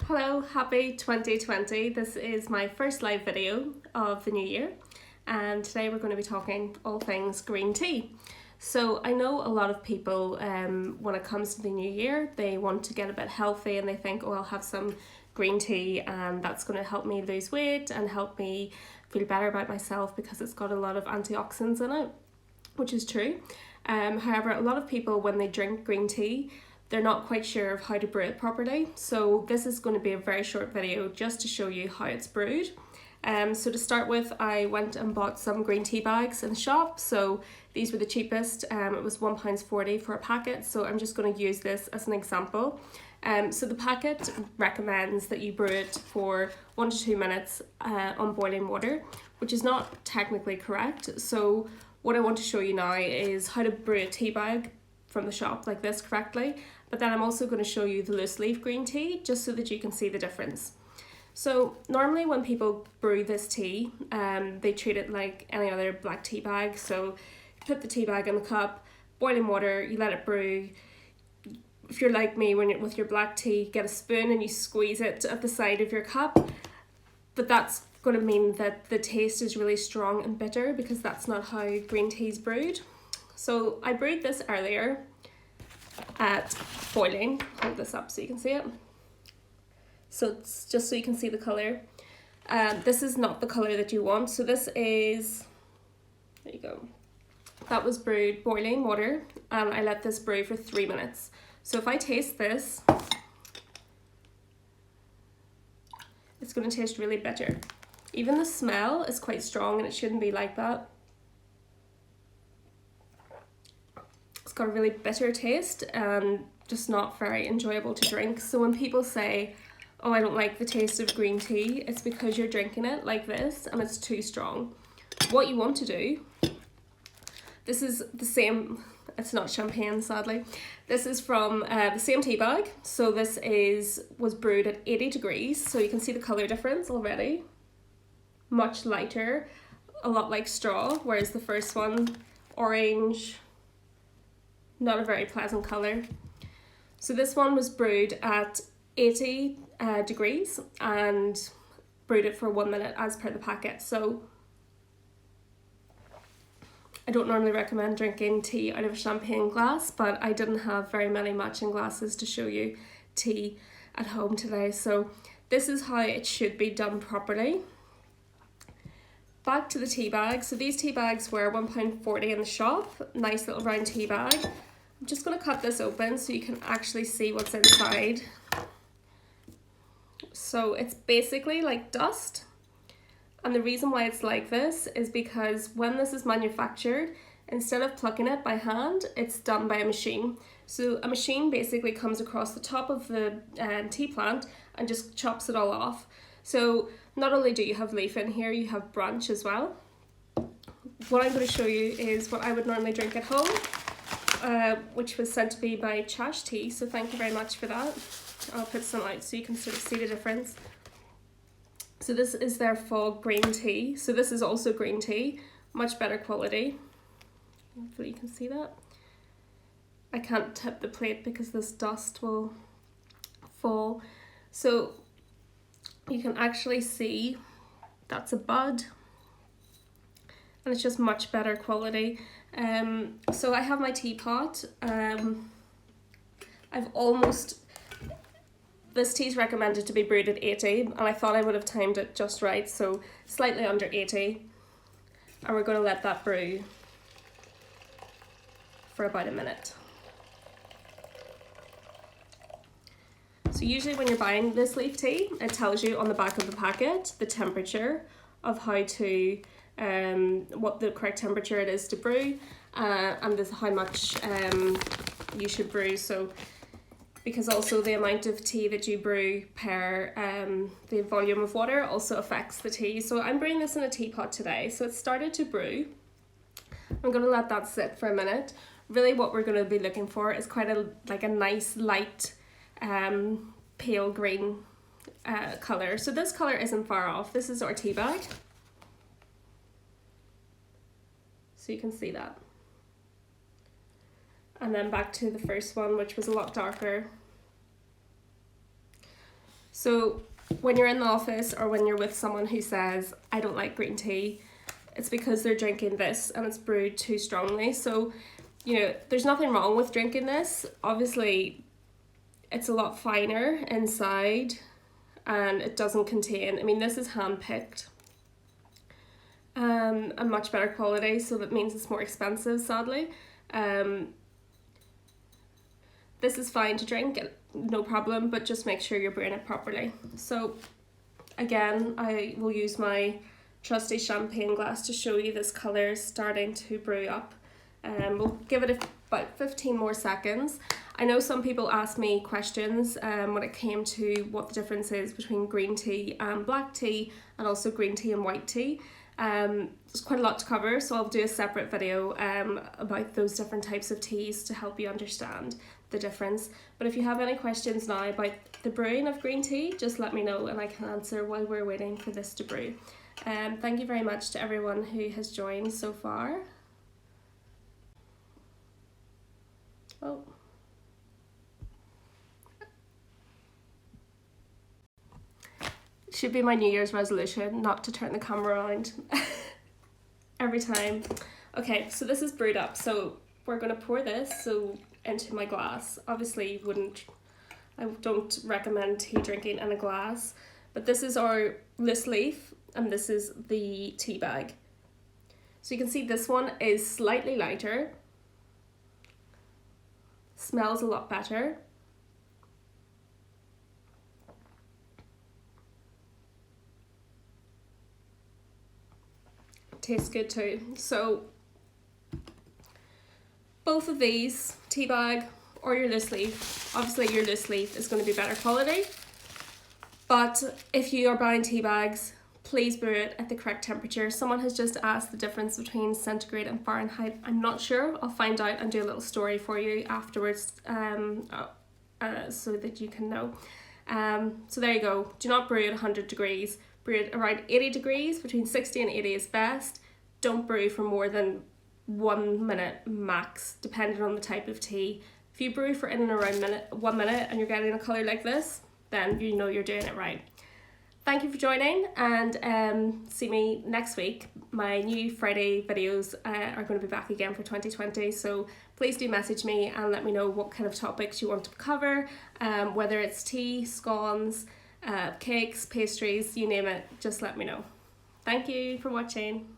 Hello, happy 2020. This is my first live video of the new year, and today we're going to be talking all things green tea. So I know a lot of people, when it comes to the new year, they want to get a bit healthy and they think, oh, I'll have some green tea and that's going to help me lose weight and help me feel better about myself because it's got a lot of antioxidants in it, which is true. However, a lot of people, when they drink green tea, they're not quite sure of how to brew it properly. So this is going to be a very short video just to show you how it's brewed. So to start with, I went and bought some green tea bags in the shop. So these were the cheapest. It was £1.40 for a packet. So I'm just going to use this as an example. So the packet recommends that you brew it for 1 to 2 minutes on boiling water, which is not technically correct. So what I want to show you now is how to brew a tea bag from the shop like this correctly, but then I'm also going to show you the loose leaf green tea just so that you can see the difference. So normally when people brew this tea, they treat it like any other black tea bag. So you put the tea bag in the cup, boiling water, you let it brew. If you're like me, when you're with your black tea, get a spoon and you squeeze it at the side of your cup, but that's going to mean that the taste is really strong and bitter because that's not how green tea is brewed. So I brewed this earlier at boiling. Hold this up so you can see it. So it's just so you can see the colour. This is not the colour that you want. So this is, there you go. That was brewed boiling water, and I let this brew for 3 minutes. So if I taste this, it's going to taste really bitter. Even the smell is quite strong and it shouldn't be like that. It's got a really bitter taste and just not very enjoyable to drink. So when people say, oh, I don't like the taste of green tea, it's because you're drinking it like this and it's too strong. What you want to do, this is the same, it's not champagne sadly, this is from the same tea bag. So this was brewed at 80 degrees, so you can see the colour difference already. Much lighter, a lot like straw, whereas the first one, orange, not a very pleasant colour. So this one was brewed at 80 degrees and brewed it for 1 minute as per the packet. So I don't normally recommend drinking tea out of a champagne glass, but I didn't have very many matching glasses to show you tea at home today. So this is how it should be done properly. Back to the tea bag. So these tea bags were £1.40 in the shop. Nice little round tea bag. I'm just going to cut this open so you can actually see what's inside. So it's basically like dust. And the reason why it's like this is because when this is manufactured, instead of plucking it by hand, it's done by a machine. So a machine basically comes across the top of the tea plant and just chops it all off. So not only do you have leaf in here, you have branch as well. What I'm going to show you is what I would normally drink at home, which was sent to me by Chash Tea, so thank you very much for that. I'll put some out so you can sort of see the difference. So this is their fog green tea. So this is also green tea, much better quality. Hopefully you can see that. I can't tip the plate because this dust will fall. So you can actually see that's a bud and it's just much better quality. So I have my teapot. This tea is recommended to be brewed at 80 and I thought I would have timed it just right, so slightly under 80, and we're going to let that brew for about a minute. So usually when you're buying this leaf tea, it tells you on the back of the packet the temperature of how to, what the correct temperature it is to brew, and how much you should brew. So because also the amount of tea that you brew per the volume of water also affects the tea. So I'm brewing this in a teapot today. So it's started to brew. I'm going to let that sit for a minute. Really what we're going to be looking for is quite a nice light pale green colour. So this colour isn't far off. This is our tea bag. So you can see that. And then back to the first one, which was a lot darker. So when you're in the office or when you're with someone who says, I don't like green tea, it's because they're drinking this and it's brewed too strongly. So, you know, there's nothing wrong with drinking this. Obviously, it's a lot finer inside and it doesn't contain, I mean, this is hand-picked. A much better quality, so that means it's more expensive, sadly. This is fine to drink, no problem, but just make sure you're brewing it properly. So again, I will use my trusty champagne glass to show you this colour starting to brew up. We'll give it about 15 more seconds. I know some people asked me questions when it came to what the difference is between green tea and black tea, and also green tea and white tea. There's quite a lot to cover, so I'll do a separate video about those different types of teas to help you understand the difference. But if you have any questions now about the brewing of green tea, just let me know and I can answer while we're waiting for this to brew. Thank you very much to everyone who has joined so far. Oh. Should be my New Year's resolution, not to turn the camera around every time. Okay, so this is brewed up, so we're going to pour this into my glass. Obviously I don't recommend tea drinking in a glass, but this is our loose leaf and this is the tea bag. So you can see this one is slightly lighter, smells a lot better. Tastes good too. So both of these, tea bag or your loose leaf, obviously your loose leaf is going to be better quality, but if you are buying tea bags, please brew it at the correct temperature. Someone has just asked the difference between centigrade and Fahrenheit. I'm not sure. I'll find out and do a little story for you afterwards so that you can know. So there you go. Do not brew at 100 degrees. Brew it around 80 degrees, between 60 and 80 is best. Don't brew for more than 1 minute max, depending on the type of tea. If you brew for in and around 1 minute and you're getting a colour like this, then you know you're doing it right. Thank you for joining, and see me next week. My new Friday videos are going to be back again for 2020, so please do message me and let me know what kind of topics you want to cover, whether it's tea, scones, cakes, pastries, you name it, just let me know. Thank you for watching.